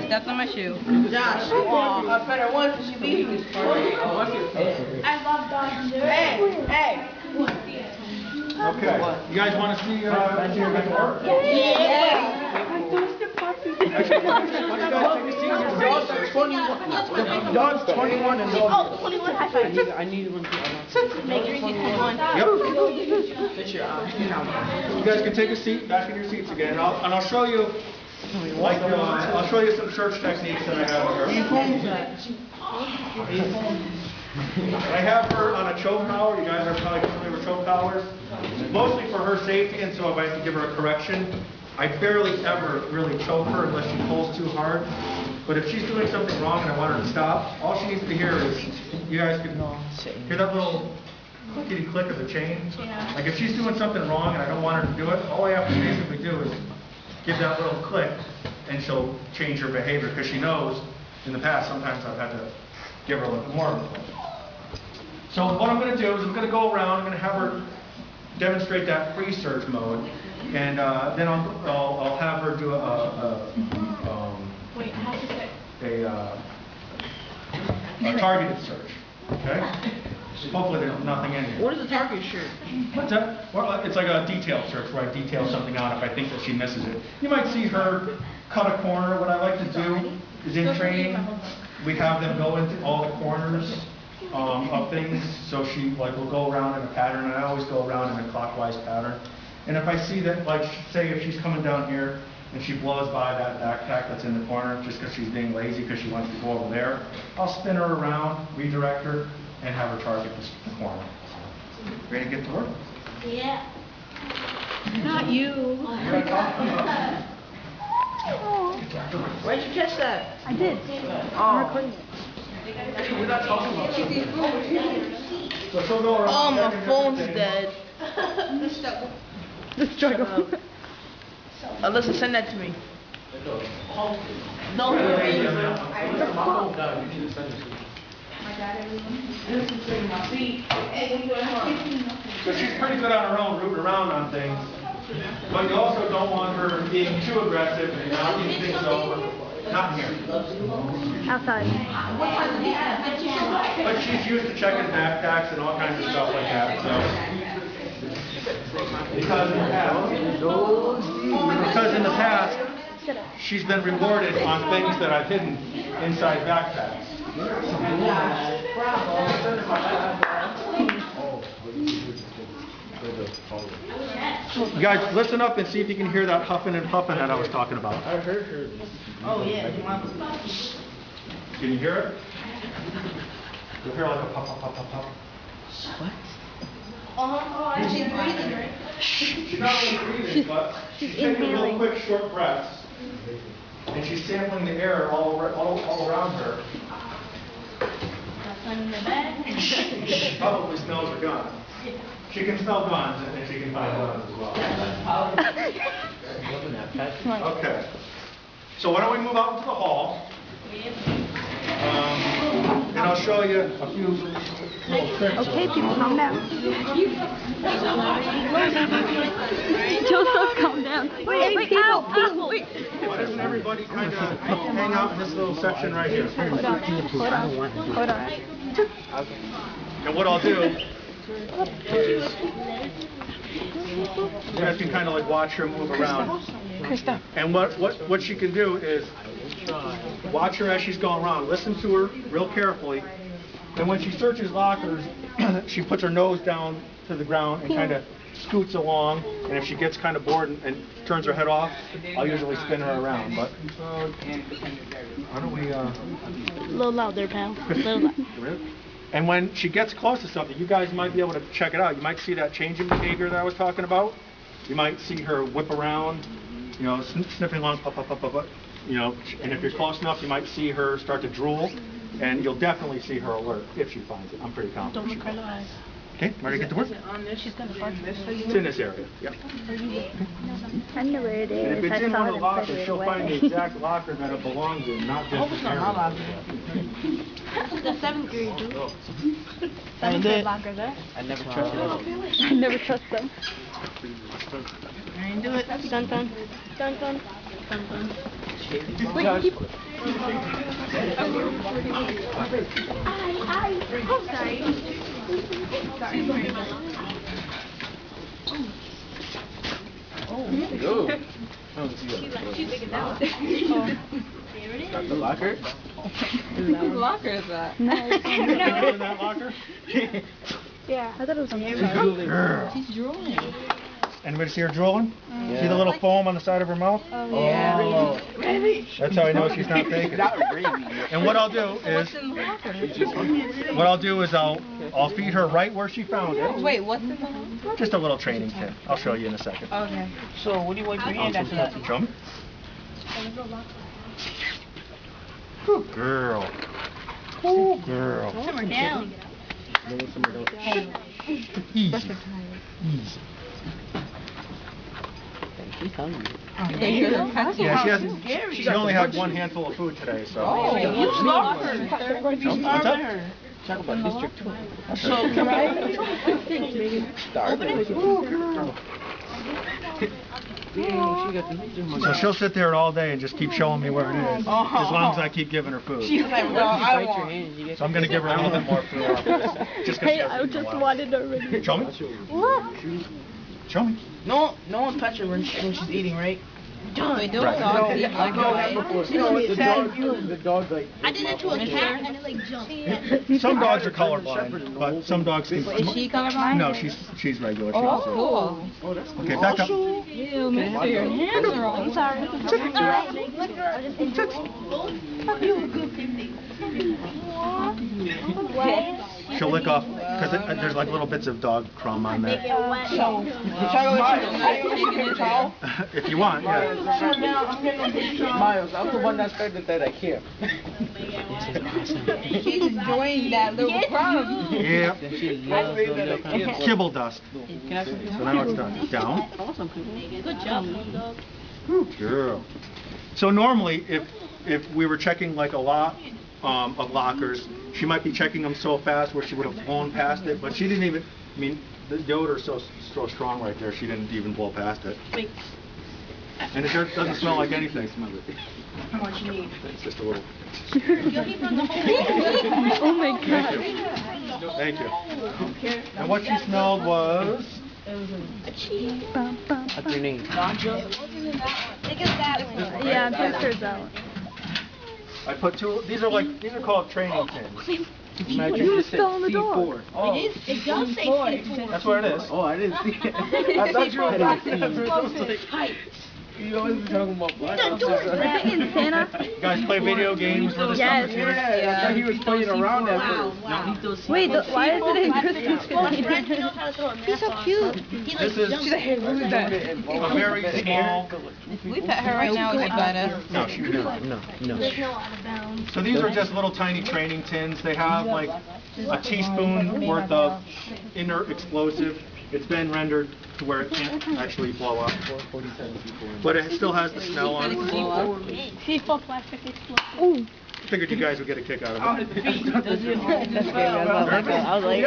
Stepped on my shoe. Josh, I better one because she beat me. I love dogs. Hey. Okay. You guys want to see your work? Yeah. Actually, why don't you guys take a seat? Dogs are 21. Dogs 21 and dogs. Oh, 21 high five. I need one. Make sure you get one. Yep. You guys can take a seat, back in your seats again, and I'll show you. Like, I'll show you some search techniques that I have here. I have her on a choke collar. You guys are probably familiar with choke collars. Mostly for her safety, and so if I have to give her a correction, I barely ever really choke her unless she pulls too hard. But if she's doing something wrong and I want her to stop, all she needs to hear is, you guys can hear that little clickety click of the chain? Like if she's doing something wrong and I don't want her to do it, all I have to basically do is give that little click and she'll change her behavior because she knows in the past sometimes I've had to give her a little more of a click. So what I'm going to do is I'm going to go around, I'm going to have her demonstrate that pre-search mode, and then I'll have her do a targeted search. Okay? Hopefully there's nothing in here. What is a target shirt? What's that? Well, it's like a detailed search where I detail something out if I think that she misses it. You might see her cut a corner. What I like to do is in training, we have them go into all the corners of things. So she will go around in a pattern, and I always go around in a clockwise pattern. And if I see that, like say if she's coming down here and she blows by that backpack that's in the corner just because she's being lazy because she wants to go over there, I'll spin her around, redirect her, and have her target the corner. Ready to get to work? Yeah. Not you. Where'd you catch that? I did. Oh. We're not talking about something. So she'll go around. Oh, my phone's dead. The struggle. Alyssa, send that to me. No. So she's pretty good on her own, rooting around on things. But you also don't want her being too aggressive and knocking things over. Not here. Outside. But she's used to checking backpacks and all kinds of stuff like that. So. Because in the past, she's been rewarded on things that I've hidden inside backpacks. You guys, listen up and see if you can hear that huffing and puffing that I was talking about. I heard her. Oh, yeah. Can you hear it? You'll hear like a puff, puff, puff, puff, puff. What? Oh, she's breathing, right? She's not really breathing, but she's taking real quick, short breaths. And she's sampling the air all around her. She probably smells a gun. She can smell guns, and she can find guns as well. Okay. So why don't we move out into the hall? And I'll show you a few little tricks. Okay, people, calm down. Joseph, calm down. Wait, ow, wait. Why doesn't everybody kind of hang out in this little section right here? Hold on. And what I'll do is you guys can kind of like watch her move around. Crystel. And what she can do is watch her as she's going around. Listen to her real carefully. And when she searches lockers, she puts her nose down to the ground and kind of scoots along. And if she gets kind of bored and turns her head off, I'll usually spin her around. But why don't we? A little louder, pal. A little louder. And when she gets close to something, you guys might be able to check it out. You might see that change in behavior that I was talking about. You might see her whip around, sniffing along, pop, pop, pop, pop, pop. And if you're close enough, you might see her start to drool, and you'll definitely see her alert if she finds it. I'm pretty confident. Don't look her in the eyes. Okay, ready to get to work? She's gonna park this. It's in this area. Yep. I know where it And is. if it's I in saw one of them the put lockers, it she'll find the away. exact locker that it belongs in, not just the area. The 7th grade, dude. And 7th grade it- locker there. I never trust them. I never trust them. I didn't do it. Dun dun. Dun dun. Dun dun. The locker? Whose locker is that? No. In that locker? Yeah. I thought it was on the other side. She's drooling. Anybody see her drooling? See the little foam on the side of her mouth? Yeah. That's how I know she's not faking. And what I'll do is, I'll feed her right where she found it. Wait, what's in the locker? Just a little training tin. I'll show you in a second. Okay. So, what do you want your hand after that? Show me. Good girl. Good girl. Simmer down. Easy. Easy. She's hungry. Yeah, she only had one handful of food today, so. Oh, you starved her. What's up? Talk about District 2. So, So she'll sit there all day and just keep showing me where it is, as long as I keep giving her food. She's like, well, I want. So I'm gonna give her a little bit more food after this, just 'cause she Hey, hasn't I eaten in a just while. wanted already. Show me. Look. Show me. No one touch her when she's eating, right? Wait, don't Right. dogs eat like that? The dog like. I did it to a cat and it like jumped. Some dogs are colorblind, but some dogs can. Is she colorblind? No, she's regular. Oh, cool. Okay, back up. Ew, mister, your hands are all. I'm sorry. She'll lick off, because there's like little bits of dog crumb on there. Should I go with you? Towel? If you want, yeah. Miles, I'm the one that started that at camp. She's enjoying that little crumb. Yep. Yeah. Kibble dust. So now it's done. Down. Good job, dog. Good girl. So normally, if we were checking like a lot of lockers, she might be checking them so fast where she would have blown past it, but she didn't even, I mean, the odor is so strong right there, she didn't even blow past it. Wait. And it doesn't smell like anything. How much you need? It's just a little. Oh my god. Thank you. And what she smelled was. Bum, bum, What's your name? Yeah, I'm pretty sure it's that one. I put two. These are called training tins. You were still on the door. Oh, It does say C4. That's what it is. oh, I didn't see it. I thought you were Height. You always been talking about black. Don't do it. We're thinking Santa. You guys play video games for the Yes. summer here? Yeah, I thought he was playing around at first. Wait, why is it in Christmas container? He's so cute. This is She's like, hey, who's that? a very small. If we pet her right now, it's better. No, she No. There's no out of bounds. So these are just little tiny training tins. They have like a teaspoon worth of inert explosive. It's been rendered to where it can't actually blow up, but it still has the smell on it. C4 plastic explosive. Figured you guys would get a kick out of it. I was like,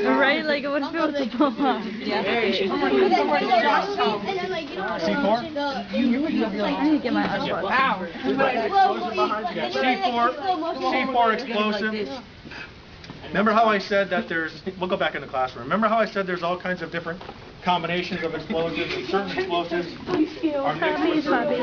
Right? Like, what if it was a blow up? C4? I need to get my eyes watched. C4 explosive. Remember how I said that we'll go back in the classroom. Remember how I said there's all kinds of different combinations of explosives and certain explosives are mixed with certain